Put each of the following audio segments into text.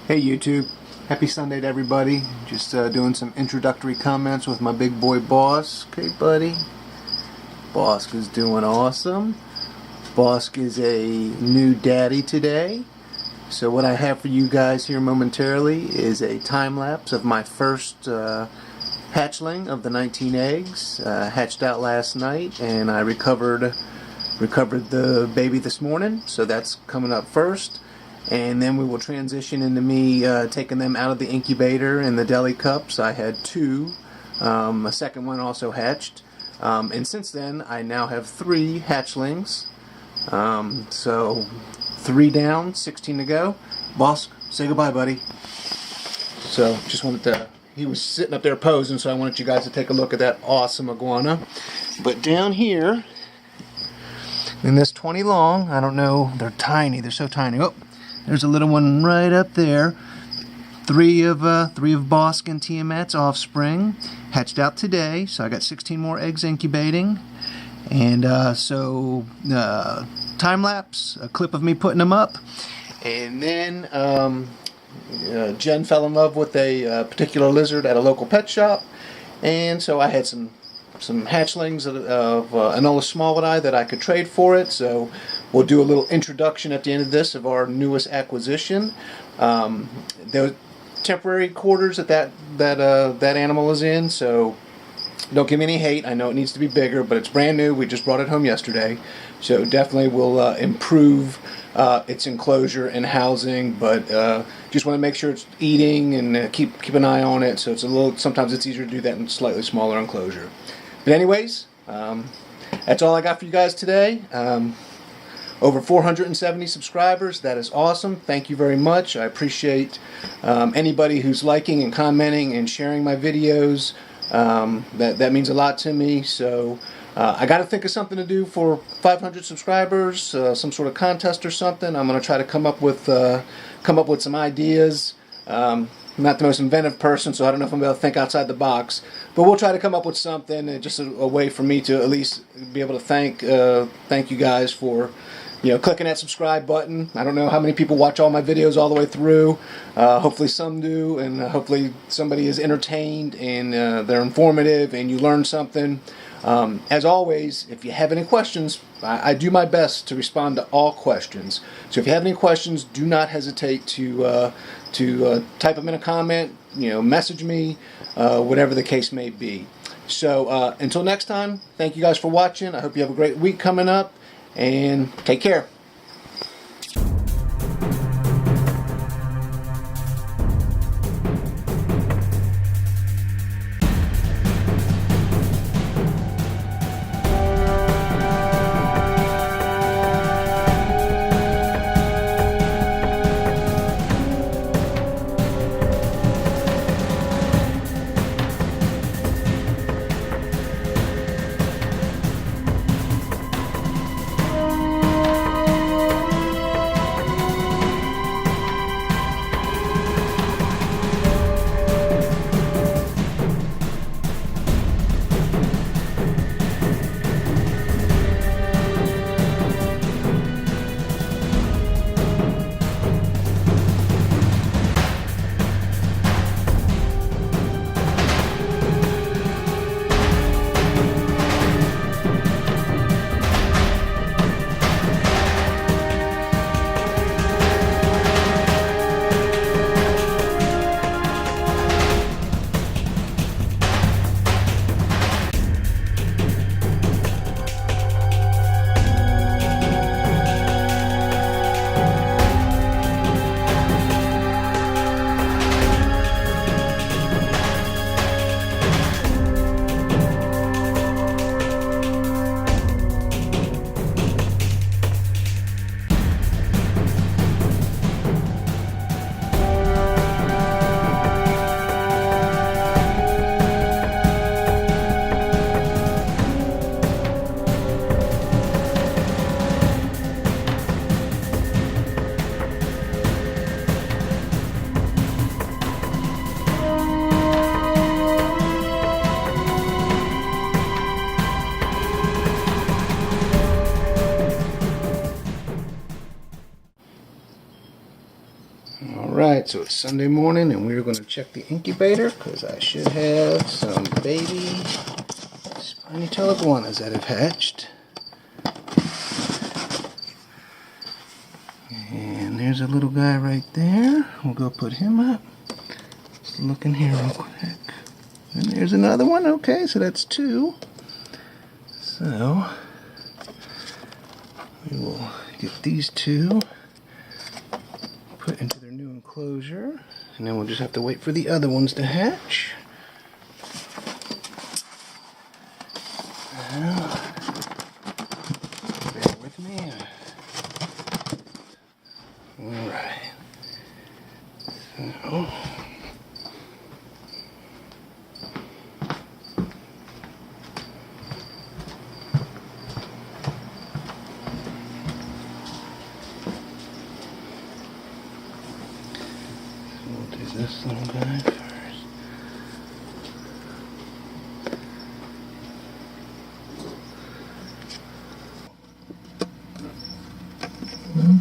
Hey YouTube, happy Sunday to everybody. Just doing some introductory comments with my big boy Boss. Okay buddy, Bosk is doing awesome. Bosk is a new daddy today. So what I have for you guys here momentarily is a time lapse of my first hatchling of the 19 eggs. Hatched out last night and I recovered the baby this morning, so that's coming up first. And then we will transition into me taking them out of the incubator and the deli cups. I had two. A second one also hatched. And since then, I now have 3 hatchlings. So 3 down, 16 to go. Boss, say goodbye, buddy. So just wanted to... He was sitting up there posing, so I wanted you guys to take a look at that awesome iguana. But down here, in this 20 long, I don't know, they're tiny. They're so tiny. Oh! There's a little one right up there. Three of Bosk and Tiamat's offspring hatched out today, so I got 16 more eggs incubating. And time lapse, a clip of me putting them up, and then Jen fell in love with a particular lizard at a local pet shop, and so I had some hatchlings of Anola smallwoodi that I could trade for it. So we'll do a little introduction at the end of this of our newest acquisition. There were temporary quarters that animal is in, so don't give me any hate. I know it needs to be bigger, but it's brand new. We just brought it home yesterday, so definitely will improve its enclosure and housing. But just want to make sure it's eating and keep an eye on it. So it's sometimes it's easier to do that in a slightly smaller enclosure. But anyways, that's all I got for you guys today. Over 470 subscribers. That is awesome. Thank you very much. I appreciate anybody who's liking and commenting and sharing my videos. That means a lot to me. So I got to think of something to do for 500 subscribers. Some sort of contest or something. I'm going to try to come up with some ideas. I'm not the most inventive person, so I don't know if I'm able to think outside the box. But we'll try to come up with something, just a way for me to at least be able to thank you guys for, clicking that subscribe button. I don't know how many people watch all my videos all the way through. Hopefully some do, and hopefully somebody is entertained and they're informative and you learn something. As always, if you have any questions, I do my best to respond to all questions. So if you have any questions, do not hesitate to type them in a comment, message me, whatever the case may be. So until next time, thank you guys for watching. I hope you have a great week coming up, and take care. Alright, so it's Sunday morning and we're going to check the incubator because I should have some baby spiny tail iguanas that have hatched. And there's a little guy right there. We'll go put him up. Let's look in here real quick. And there's another one. Okay, so that's two. So we will get these two put into their new enclosure, and then we'll just have to wait for the other ones to hatch. Now, bear with me. Alright. So we'll do this little guy first.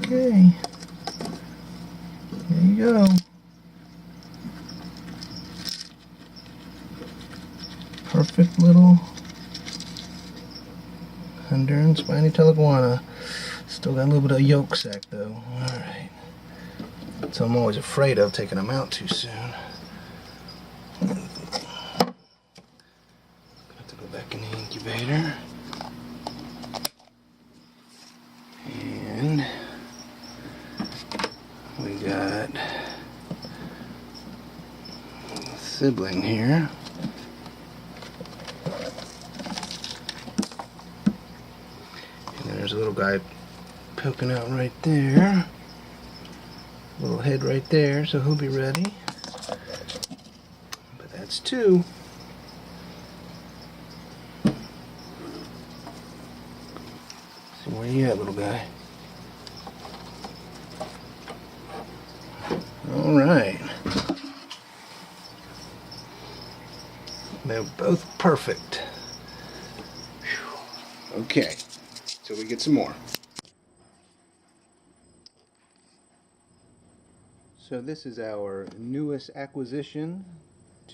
Okay. There you go. Perfect little Honduran Spiny Tail iguana. Still got a little bit of yolk sac though. Alright. So I'm always afraid of taking them out too soon. Have to go back in the incubator. And we got a sibling here. And there's a little guy poking out right there. Little head right there, so he'll be ready. But that's two. So where you at, little guy? Alright. They're both perfect. Whew. Okay, so we get some more. So this is our newest acquisition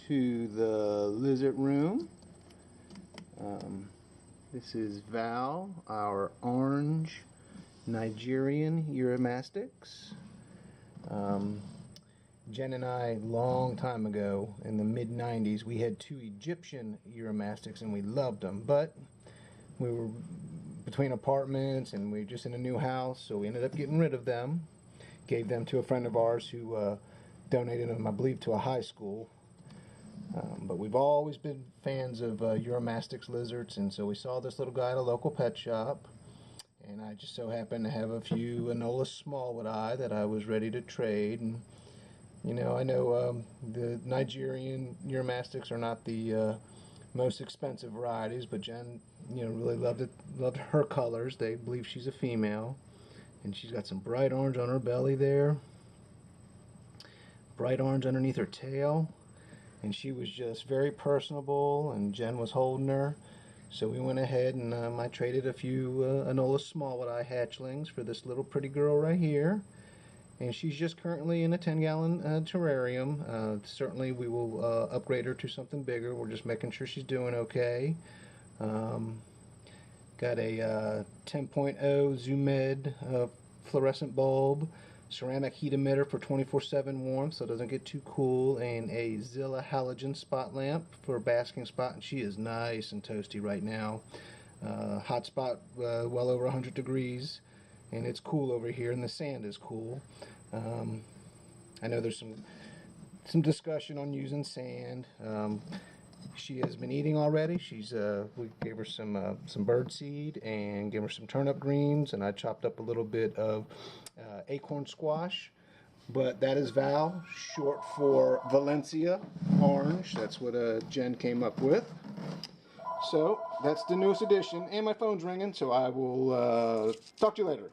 to the lizard room. This is Val, our orange Nigerian Eurymastix. Jen and I, long time ago, in the mid-90s, we had two Egyptian Eurymastix and we loved them, but we were between apartments and we were just in a new house, so we ended up getting rid of them. Gave them to a friend of ours who donated them, I believe, to a high school. But we've always been fans of Eurymastix lizards, and so we saw this little guy at a local pet shop, and I just so happened to have a few Anolis smallwoodi that I was ready to trade. And you know, I know the Nigerian Eurymastix are not the most expensive varieties, but Jen, you know, really loved her colors. They believe she's a female. And she's got some bright orange on her belly there. Bright orange underneath her tail. And she was just very personable, and Jen was holding her. So we went ahead and I traded a few Anolis smallwoodi hatchlings for this little pretty girl right here. And she's just currently in a 10-gallon terrarium. Certainly we will upgrade her to something bigger. We're just making sure she's doing okay. Got a 10.0 Zoomed fluorescent bulb, ceramic heat emitter for 24/7 warmth so it doesn't get too cool, and a Zilla halogen spot lamp for basking spot, and she is nice and toasty right now. Hot spot well over 100 degrees, and it's cool over here, and the sand is cool. I know there's some discussion on using sand. She has been eating already. We gave her some bird seed and gave her some turnip greens, and I chopped up a little bit of acorn squash. But that is Val, short for Valencia orange. That's what Jen came up with. So that's the newest edition, and my phone's ringing, so I will talk to you later.